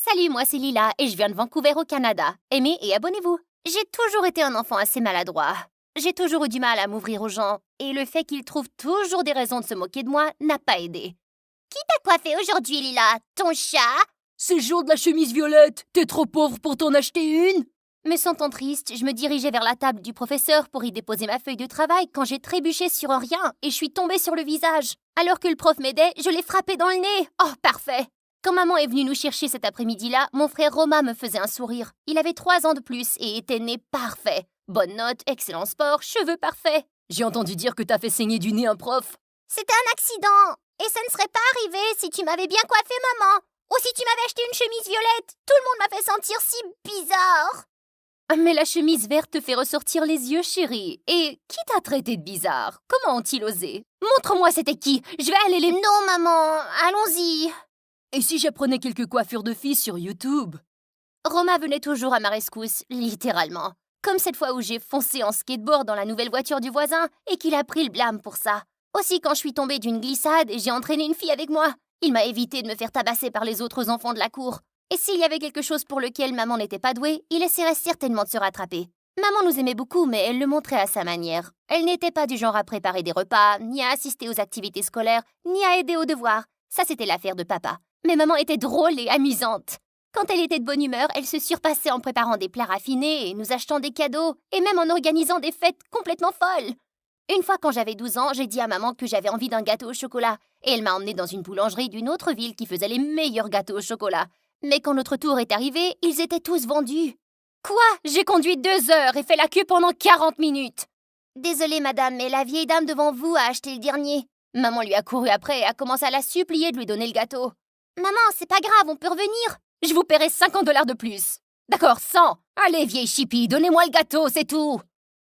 Salut, moi c'est Lila et je viens de Vancouver au Canada. Aimez et abonnez-vous. J'ai toujours été un enfant assez maladroit. J'ai toujours eu du mal à m'ouvrir aux gens et le fait qu'ils trouvent toujours des raisons de se moquer de moi n'a pas aidé. Qui t'a coiffé aujourd'hui, Lila? Ton chat? C'est le jour de la chemise violette. T'es trop pauvre pour t'en acheter une? Me sentant triste, je me dirigeais vers la table du professeur pour y déposer ma feuille de travail quand j'ai trébuché sur un rien et je suis tombée sur le visage. Alors que le prof m'aidait, je l'ai frappé dans le nez. Oh, parfait! Quand maman est venue nous chercher cet après-midi-là, mon frère Romain me faisait un sourire. Il avait 3 ans de plus et était né parfait. Bonne note, excellent sport, cheveux parfaits. J'ai entendu dire que t'as fait saigner du nez un prof. C'était un accident. Et ça ne serait pas arrivé si tu m'avais bien coiffé, maman. Ou si tu m'avais acheté une chemise violette. Tout le monde m'a fait sentir si bizarre. Mais la chemise verte te fait ressortir les yeux, chérie. Et qui t'a traité de bizarre? Comment ont-ils osé? Montre-moi c'était qui. Je vais aller les... Non, maman, allons-y. Et si j'apprenais quelques coiffures de filles sur YouTube? Romain venait toujours à ma rescousse, littéralement. Comme cette fois où j'ai foncé en skateboard dans la nouvelle voiture du voisin et qu'il a pris le blâme pour ça. Aussi quand je suis tombée d'une glissade et j'ai entraîné une fille avec moi. Il m'a évité de me faire tabasser par les autres enfants de la cour. Et s'il y avait quelque chose pour lequel maman n'était pas douée, il essaierait certainement de se rattraper. Maman nous aimait beaucoup, mais elle le montrait à sa manière. Elle n'était pas du genre à préparer des repas, ni à assister aux activités scolaires, ni à aider aux devoirs. Ça, c'était l'affaire de papa. Mais maman était drôle et amusante. Quand elle était de bonne humeur, elle se surpassait en préparant des plats raffinés et nous achetant des cadeaux, et même en organisant des fêtes complètement folles. Une fois, quand j'avais 12 ans, j'ai dit à maman que j'avais envie d'un gâteau au chocolat, et elle m'a emmenée dans une boulangerie d'une autre ville qui faisait les meilleurs gâteaux au chocolat. Mais quand notre tour est arrivé, ils étaient tous vendus. Quoi? J'ai conduit 2 heures et fait la queue pendant 40 minutes. Désolée, madame, mais la vieille dame devant vous a acheté le dernier. Maman lui a couru après et a commencé à la supplier de lui donner le gâteau. Maman, c'est pas grave, on peut revenir. Je vous paierai 50 $ de plus. D'accord, 100. Allez, vieille chipie, donnez-moi le gâteau, c'est tout.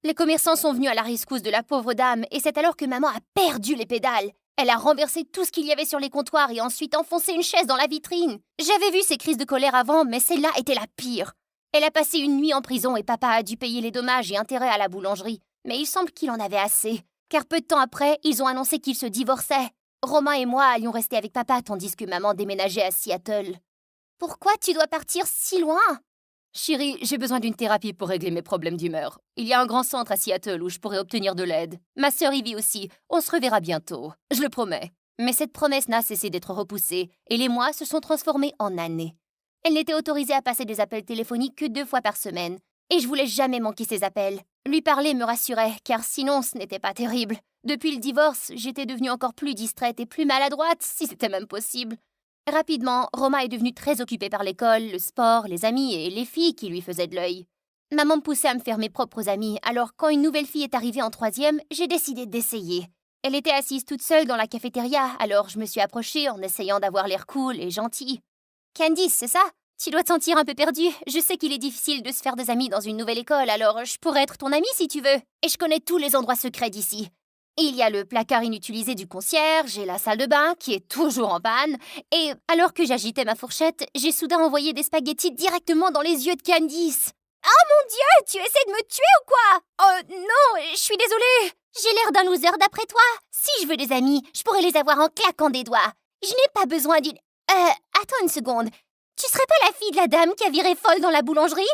Les commerçants sont venus à la rescousse de la pauvre dame et c'est alors que maman a perdu les pédales. Elle a renversé tout ce qu'il y avait sur les comptoirs et ensuite enfoncé une chaise dans la vitrine. J'avais vu ses crises de colère avant, mais celle-là était la pire. Elle a passé une nuit en prison et papa a dû payer les dommages et intérêts à la boulangerie. Mais il semble qu'il en avait assez, car peu de temps après, ils ont annoncé qu'ils se divorçaient. Romain et moi allions rester avec papa tandis que maman déménageait à Seattle. Pourquoi tu dois partir si loin? Chérie, j'ai besoin d'une thérapie pour régler mes problèmes d'humeur. Il y a un grand centre à Seattle où je pourrais obtenir de l'aide. Ma sœur y vit aussi. On se reverra bientôt. Je le promets. Mais cette promesse n'a cessé d'être repoussée, et les mois se sont transformés en années. Elle n'était autorisée à passer des appels téléphoniques que 2 fois par semaine, et je voulais jamais manquer ces appels. Lui parler me rassurait, car sinon ce n'était pas terrible. Depuis le divorce, j'étais devenue encore plus distraite et plus maladroite, si c'était même possible. Rapidement, Romain est devenu très occupé par l'école, le sport, les amis et les filles qui lui faisaient de l'œil. Maman me poussait à me faire mes propres amis, alors quand une nouvelle fille est arrivée en 3e, j'ai décidé d'essayer. Elle était assise toute seule dans la cafétéria, alors je me suis approchée en essayant d'avoir l'air cool et gentil. Candice, c'est ça? Tu dois te sentir un peu perdue. Je sais qu'il est difficile de se faire des amis dans une nouvelle école, alors je pourrais être ton amie si tu veux. Et je connais tous les endroits secrets d'ici. Il y a le placard inutilisé du concierge et la salle de bain qui est toujours en panne. Et alors que j'agitais ma fourchette, j'ai soudain envoyé des spaghettis directement dans les yeux de Candice. Oh mon Dieu, tu essaies de me tuer ou quoi? Oh non, je suis désolée. J'ai l'air d'un loser d'après toi. Si je veux des amis, je pourrais les avoir en claquant des doigts. Je n'ai pas besoin d'une... attends une seconde. Tu serais pas la fille de la dame qui a viré folle dans la boulangerie?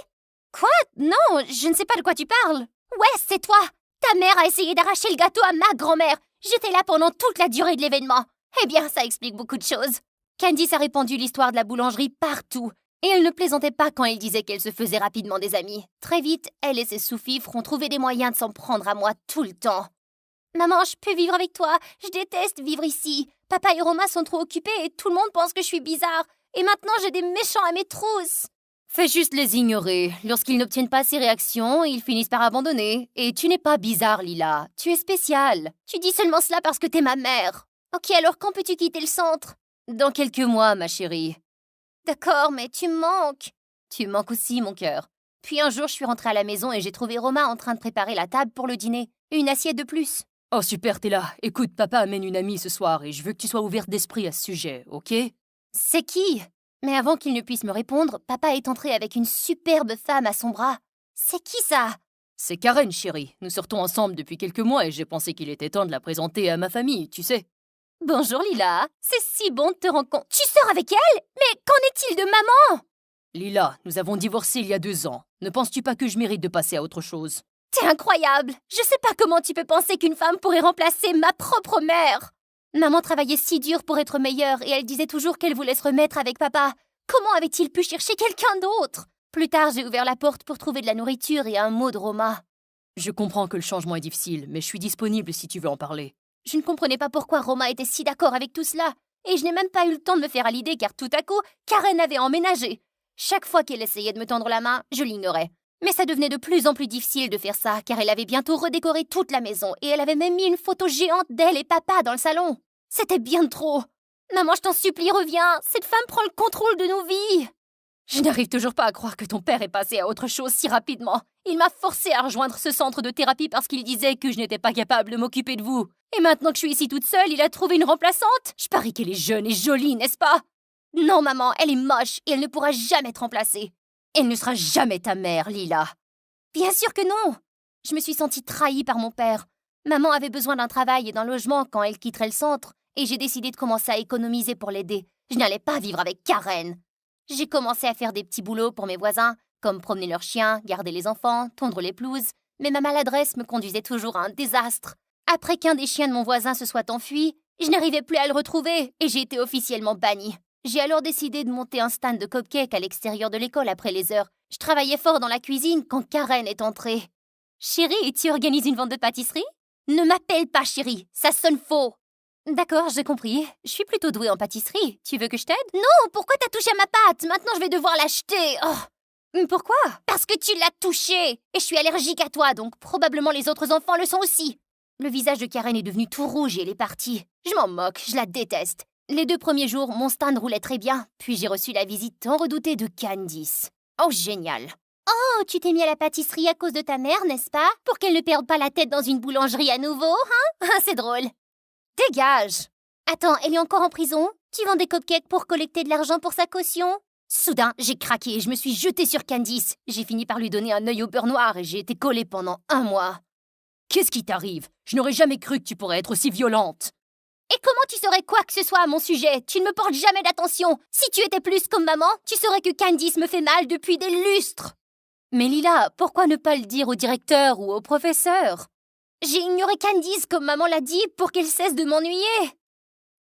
Quoi? Non, je ne sais pas de quoi tu parles. Ouais, c'est toi. Ta mère a essayé d'arracher le gâteau à ma grand-mère. J'étais là pendant toute la durée de l'événement. Eh bien, ça explique beaucoup de choses. Candice a répandu l'histoire de la boulangerie partout. Et elle ne plaisantait pas quand elle disait qu'elle se faisait rapidement des amis. Très vite, elle et ses sous-fifres ont trouvé des moyens de s'en prendre à moi tout le temps. Maman, je peux vivre avec toi. Je déteste vivre ici. Papa et Romain sont trop occupés et tout le monde pense que je suis bizarre. Et maintenant, j'ai des méchants à mes trousses. Fais juste les ignorer. Lorsqu'ils n'obtiennent pas ces réactions, ils finissent par abandonner. Et tu n'es pas bizarre, Lila. Tu es spéciale. Tu dis seulement cela parce que t'es ma mère. Ok, alors quand peux-tu quitter le centre? Dans quelques mois, ma chérie. D'accord, mais tu me manques. Tu me manques aussi, mon cœur. Puis un jour, je suis rentrée à la maison et j'ai trouvé Romain en train de préparer la table pour le dîner. Une assiette de plus. Oh super, t'es là. Écoute, papa amène une amie ce soir et je veux que tu sois ouverte d'esprit à ce sujet, ok? C'est qui? Mais avant qu'il ne puisse me répondre, papa est entré avec une superbe femme à son bras. C'est qui ça? C'est Karen, chérie. Nous sortons ensemble depuis quelques mois et j'ai pensé qu'il était temps de la présenter à ma famille, tu sais. Bonjour Lila, c'est si bon de te rencontrer. Tu sors avec elle? Mais qu'en est-il de maman? Lila, nous avons divorcé il y a 2 ans. Ne penses-tu pas que je mérite de passer à autre chose? T'es incroyable! Je sais pas comment tu peux penser qu'une femme pourrait remplacer ma propre mère! Maman travaillait si dur pour être meilleure et elle disait toujours qu'elle voulait se remettre avec papa. Comment avait-il pu chercher quelqu'un d'autre? Plus tard, j'ai ouvert la porte pour trouver de la nourriture et un mot de Roma. Je comprends que le changement est difficile, mais je suis disponible si tu veux en parler. Je ne comprenais pas pourquoi Roma était si d'accord avec tout cela. Et je n'ai même pas eu le temps de me faire à l'idée car tout à coup, Karen avait emménagé. Chaque fois qu'elle essayait de me tendre la main, je l'ignorais. Mais ça devenait de plus en plus difficile de faire ça car elle avait bientôt redécoré toute la maison et elle avait même mis une photo géante d'elle et papa dans le salon. C'était bien trop. Maman, je t'en supplie, reviens. Cette femme prend le contrôle de nos vies. Je n'arrive toujours pas à croire que ton père est passé à autre chose si rapidement. Il m'a forcé à rejoindre ce centre de thérapie parce qu'il disait que je n'étais pas capable de m'occuper de vous. Et maintenant que je suis ici toute seule, il a trouvé une remplaçante? Je parie qu'elle est jeune et jolie, n'est-ce pas? Non, maman, elle est moche et elle ne pourra jamais te remplacer. Elle ne sera jamais ta mère, Lila. Bien sûr que non. Je me suis sentie trahie par mon père. Maman avait besoin d'un travail et d'un logement quand elle quitterait le centre, et j'ai décidé de commencer à économiser pour l'aider. Je n'allais pas vivre avec Karen. J'ai commencé à faire des petits boulots pour mes voisins, comme promener leurs chiens, garder les enfants, tondre les pelouses, mais ma maladresse me conduisait toujours à un désastre. Après qu'un des chiens de mon voisin se soit enfui, je n'arrivais plus à le retrouver et j'ai été officiellement bannie. J'ai alors décidé de monter un stand de cupcakes à l'extérieur de l'école après les heures. Je travaillais fort dans la cuisine quand Karen est entrée. « Chérie, tu organises une vente de pâtisserie? » Ne m'appelle pas chérie, ça sonne faux. D'accord, j'ai compris. Je suis plutôt douée en pâtisserie. Tu veux que je t'aide? Non, pourquoi t'as touché à ma pâte? Maintenant je vais devoir l'acheter. Oh. Pourquoi? Parce que tu l'as touchée. Et je suis allergique à toi, donc probablement les autres enfants le sont aussi. Le visage de Karen est devenu tout rouge et elle est partie. Je m'en moque, je la déteste. Les 2 premiers jours, mon stand roulait très bien, puis j'ai reçu la visite tant redoutée de Candice. Oh, génial! Oh, tu t'es mis à la pâtisserie à cause de ta mère, n'est-ce pas? Pour qu'elle ne perde pas la tête dans une boulangerie à nouveau, hein? C'est drôle. Dégage! Attends, elle est encore en prison? Tu vends des cupcakes pour collecter de l'argent pour sa caution? Soudain, j'ai craqué et je me suis jetée sur Candice. J'ai fini par lui donner un œil au beurre noir et j'ai été collée pendant 1 mois. Qu'est-ce qui t'arrive? Je n'aurais jamais cru que tu pourrais être aussi violente. Et comment tu saurais quoi que ce soit à mon sujet? Tu ne me portes jamais d'attention. Si tu étais plus comme maman, tu saurais que Candice me fait mal depuis des lustres. Mais Lila, pourquoi ne pas le dire au directeur ou au professeur? J'ai ignoré Candice comme maman l'a dit pour qu'elle cesse de m'ennuyer.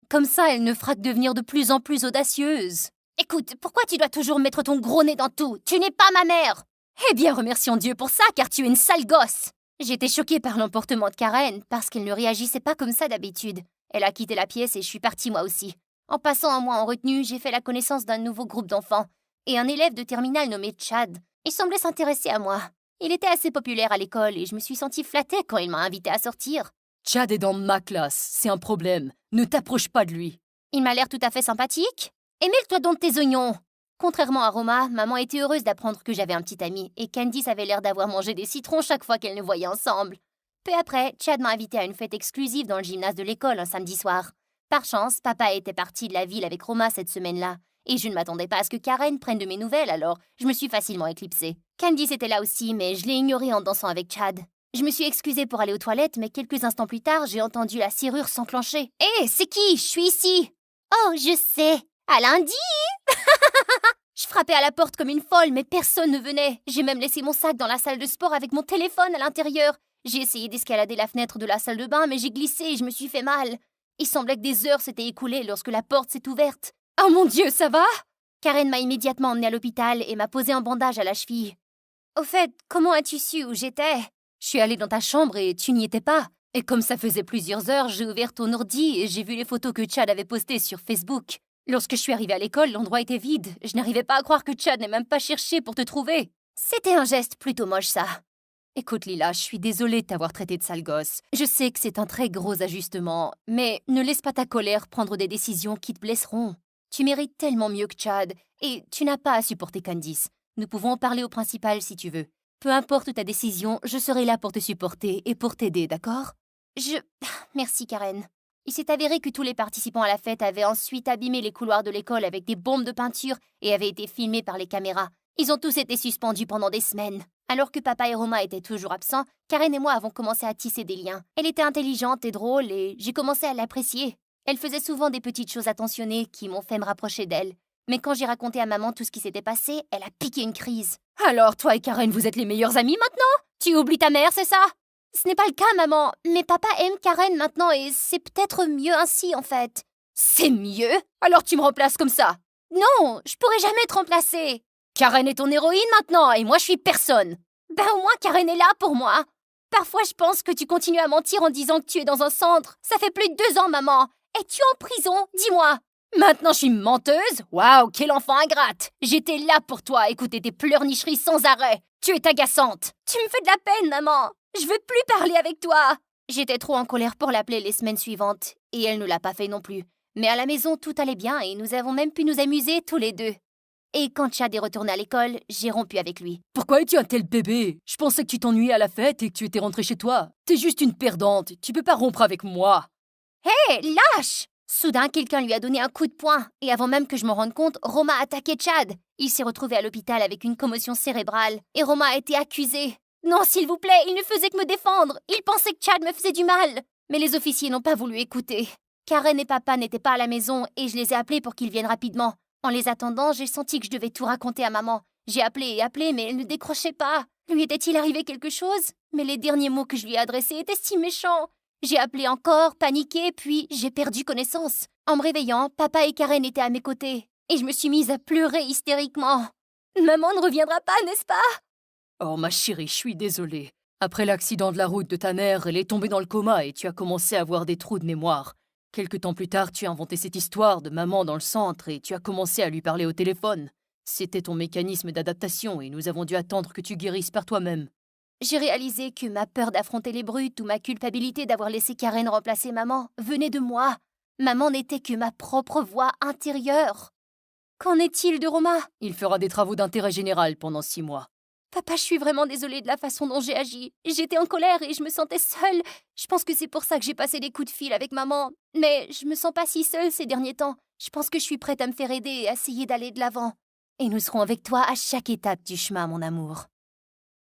Comme ça, elle ne fera que devenir de plus en plus audacieuse. Écoute, pourquoi tu dois toujours mettre ton gros nez dans tout? Tu n'es pas ma mère. Eh bien, remercions Dieu pour ça, car tu es une sale gosse. J'étais choquée par l'emportement de Karen, parce qu'elle ne réagissait pas comme ça d'habitude. Elle a quitté la pièce et je suis partie moi aussi. En passant un mois en retenue, j'ai fait la connaissance d'un nouveau groupe d'enfants et un élève de terminale nommé Chad. Il semblait s'intéresser à moi. Il était assez populaire à l'école et je me suis sentie flattée quand il m'a invitée à sortir. Chad est dans ma classe, c'est un problème. Ne t'approche pas de lui. Il m'a l'air tout à fait sympathique. Et mêle-toi donc de tes oignons. Contrairement à Roma, maman était heureuse d'apprendre que j'avais un petit ami et Candice avait l'air d'avoir mangé des citrons chaque fois qu'elles nous voyaient ensemble. Peu après, Chad m'a invité à une fête exclusive dans le gymnase de l'école un samedi soir. Par chance, papa était parti de la ville avec Roma cette semaine-là. Et je ne m'attendais pas à ce que Karen prenne de mes nouvelles, alors je me suis facilement éclipsée. Candice était là aussi, mais je l'ai ignorée en dansant avec Chad. Je me suis excusée pour aller aux toilettes, mais quelques instants plus tard, j'ai entendu la serrure s'enclencher. Hé, c'est qui? Je suis ici! Oh, je sais! À lundi! Je frappais à la porte comme une folle, mais personne ne venait. J'ai même laissé mon sac dans la salle de sport avec mon téléphone à l'intérieur. J'ai essayé d'escalader la fenêtre de la salle de bain, mais j'ai glissé et je me suis fait mal. Il semblait que des heures s'étaient écoulées lorsque la porte s'est ouverte. Oh mon Dieu, ça va? Karen m'a immédiatement emmenée à l'hôpital et m'a posé un bandage à la cheville. Au fait, comment as-tu su où j'étais? Je suis allée dans ta chambre et tu n'y étais pas. Et comme ça faisait plusieurs heures, j'ai ouvert ton ordi et j'ai vu les photos que Chad avait postées sur Facebook. Lorsque je suis arrivée à l'école, l'endroit était vide. Je n'arrivais pas à croire que Chad n'ait même pas cherché pour te trouver. C'était un geste plutôt moche, ça. Écoute, Lila, je suis désolée de t'avoir traité de sale gosse. Je sais que c'est un très gros ajustement, mais ne laisse pas ta colère prendre des décisions qui te blesseront. Tu mérites tellement mieux que Chad, et tu n'as pas à supporter Candice. Nous pouvons en parler au principal si tu veux. Peu importe ta décision, je serai là pour te supporter et pour t'aider, d'accord? Merci, Karen. Il s'est avéré que tous les participants à la fête avaient ensuite abîmé les couloirs de l'école avec des bombes de peinture et avaient été filmés par les caméras. Ils ont tous été suspendus pendant des semaines. Alors que papa et Roma étaient toujours absents, Karen et moi avons commencé à tisser des liens. Elle était intelligente et drôle et j'ai commencé à l'apprécier. Elle faisait souvent des petites choses attentionnées qui m'ont fait me rapprocher d'elle. Mais quand j'ai raconté à maman tout ce qui s'était passé, elle a piqué une crise. Alors, toi et Karen, vous êtes les meilleures amies maintenant? Tu oublies ta mère, c'est ça? Ce n'est pas le cas, maman. Mais papa aime Karen maintenant et c'est peut-être mieux ainsi, en fait. C'est mieux? Alors tu me remplaces comme ça? Non, je pourrais jamais te remplacer. Karen est ton héroïne maintenant et moi je suis personne. Ben au moins Karen est là pour moi. Parfois je pense que tu continues à mentir en disant que tu es dans un centre. Ça fait plus de 2 ans, maman. Es-tu en prison? Dis-moi. Maintenant je suis menteuse? Waouh, quel enfant ingrate! J'étais là pour toi, écouter tes pleurnicheries sans arrêt. Tu es agaçante. Tu me fais de la peine, maman. Je veux plus parler avec toi. J'étais trop en colère pour l'appeler les semaines suivantes. Et elle ne l'a pas fait non plus. Mais à la maison, tout allait bien et nous avons même pu nous amuser tous les deux. Et quand Chad est retourné à l'école, j'ai rompu avec lui. Pourquoi es-tu un tel bébé? Je pensais que tu t'ennuyais à la fête et que tu étais rentrée chez toi. T'es juste une perdante. Tu peux pas rompre avec moi. Hé, lâche! Soudain, quelqu'un lui a donné un coup de poing. Et avant même que je m'en rende compte, Roma a attaqué Chad. Il s'est retrouvé à l'hôpital avec une commotion cérébrale. Et Roma a été accusé. Non, s'il vous plaît, il ne faisait que me défendre. Il pensait que Chad me faisait du mal. Mais les officiers n'ont pas voulu écouter. Karen et papa n'étaient pas à la maison et je les ai appelés pour qu'ils viennent rapidement. En les attendant, j'ai senti que je devais tout raconter à maman. J'ai appelé et appelé, mais elle ne décrochait pas. Lui était-il arrivé quelque chose? Mais les derniers mots que je lui ai adressés étaient si méchants. J'ai appelé encore, paniqué, puis j'ai perdu connaissance. En me réveillant, papa et Karen étaient à mes côtés. Et je me suis mise à pleurer hystériquement. Maman ne reviendra pas, n'est-ce pas? Oh ma chérie, je suis désolée. Après l'accident de la route de ta mère, elle est tombée dans le coma et tu as commencé à avoir des trous de mémoire. Quelque temps plus tard, tu as inventé cette histoire de maman dans le centre et tu as commencé à lui parler au téléphone. C'était ton mécanisme d'adaptation et nous avons dû attendre que tu guérisses par toi-même. J'ai réalisé que ma peur d'affronter les brutes ou ma culpabilité d'avoir laissé Karen remplacer maman venait de moi. Maman n'était que ma propre voix intérieure. Qu'en est-il de Roma? Il fera des travaux d'intérêt général pendant 6 mois. Papa, je suis vraiment désolée de la façon dont j'ai agi. J'étais en colère et je me sentais seule. Je pense que c'est pour ça que j'ai passé des coups de fil avec maman. Mais je me sens pas si seule ces derniers temps. Je pense que je suis prête à me faire aider et à essayer d'aller de l'avant. Et nous serons avec toi à chaque étape du chemin, mon amour.